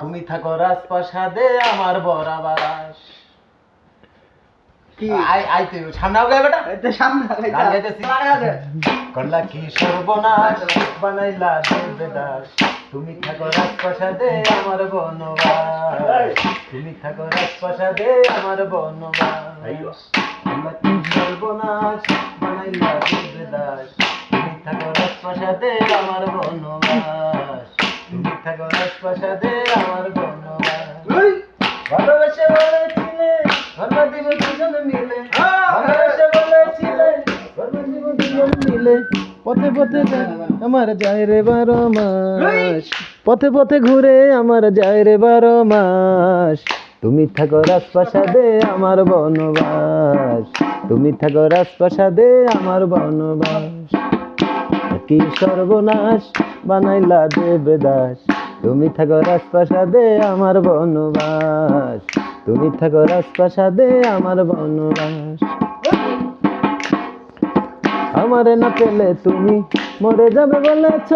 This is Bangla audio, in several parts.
তুমি থাকো রাজপ্রাসাদে আমার বরাবর কি আইতে সামনে আগে বেটা এটা সামনে গান গাইতেছি করলা কি সর্বনাশ বানাইলা দেবদাস তুমি থাকো রাজপ্রাসাদে আমার বনবাস তুমি থাকো রাজপ্রাসাদে আমার বনবাস করলা কি সর্বনাশ বানাইলা দেবদাস তুমি থাকো রাজপ্রাসাদে আমার বনবাস তুমি থাকো রাজপ্রাসাদে আমার বনবাস ভালোবেসে বলেছিলে ধর্ম দিব দুজন মিলে ভালোবেসে বলেছিলে ধর্ম দিব দুজন মিলে পথে পথে আমার যায় রে 12 মাস পথে পথে ঘুরে আমার যায় রে 12 মাস তুমি থাকো রাজপ্রাসাদে আমার বনবাস তুমি থাকো রাজপ্রাসাদে আমার বনবাস কি সর্বনাশ বানাইলা দেবদাস তুমি থাকো রাজপ্রাসাদে আমার বনবাস তুমি থাকো রাজপ্রাসাদে আমার বনবাস আমারে না পেলে তুমি মরে যাবে বলেছ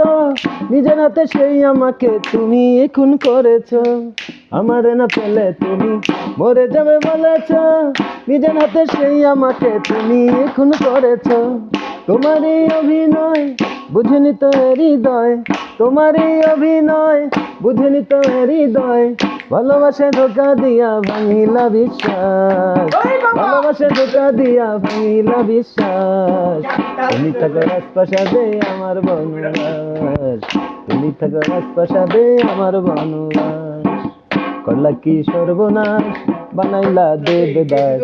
নিজের হাতে সেই আমাকে তুমি খুন করেছ আমারে না পেলে তুমি মরে যাবে বলেছ নিজের হাতে সেই আমাকে তুমি খুন করেছ তোমারই অভিনয় বুঝিনি তো হৃদয় তোমারই অভিনয় বুঝিনি তো হৃদয় ভালোবাসে ধোকা দিয়া ভাঙিলা বিশ্বাস ভালোবাসে ধোকা দিয়া ভাঙিলা বিশ্বাস তুমি থাকো রাজপ্রাসাদে আমার বনবাস তুমি থাকো রাজপ্রাসাদে আমার বনবাস করলা কি সর্বনাশ বানাইলা দেবদাস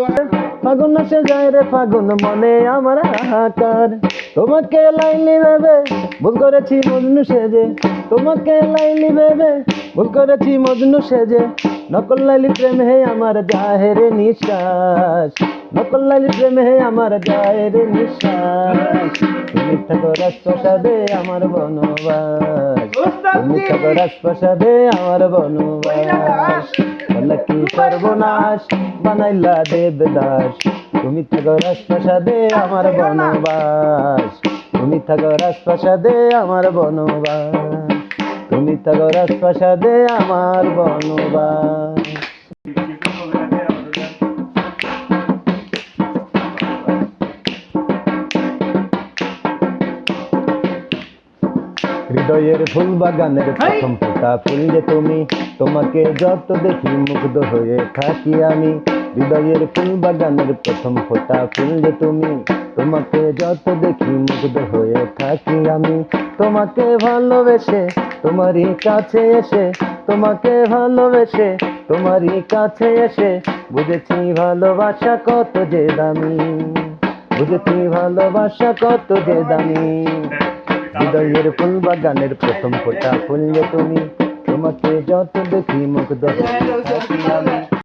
ফাগুন আসে যায় রে ফাগুন মনে আমার হাহাকার তোমাকে লাইলি ভেবে ভুল করেছি মজনু সেজে তোমাকে লাইলি ভেবে ভুল করেছি মজনু সেজে নকল লাইলি প্রেম হে আমার যায় রে নিঃশ্বাস নকল লাইলি প্রেম হে আমার যায় রে নিঃশ্বাস তুমি থাকো রাজপ্রাসাদে আমার বনবাস তুমি থাকো রাজপ্রাসাদে আমার বনবাস বলে কি সর্বনাশ বানাইলা দেবদাস তুমি থাকো রাজপ্রাসাদে আমার বনবাস তুমি থাকো রাজপ্রাসাদে আমার বনবাস তুমি থাকো রাজপ্রাসাদে আমার বনবাস হৃদয়ের ফুল বাগানের প্রথম ফোটা ফুল যে তুমি তোমাকে যত দেখি মুগ্ধ হয়ে থাকি আমি হৃদয়ের ফুল বাগানের প্রথম ফোটা ফুল যে তুমি তোমাকে যত দেখি মুগ্ধ হয়ে থাকি আমি তোমাকে ভালোবেসে তোমারই কাছে এসে তোমাকে ভালোবেসে তোমারই কাছে এসে বুঝেছি ভালোবাসা কত যে দামি বুঝেছি ভালোবাসা কত যে দামি হৃদয়ের ফুল বাগানের প্রথম ফোটা ফুল যে তুমি তোমাকে যত দেখি মুগ্ধ হয়ে থাকি আমি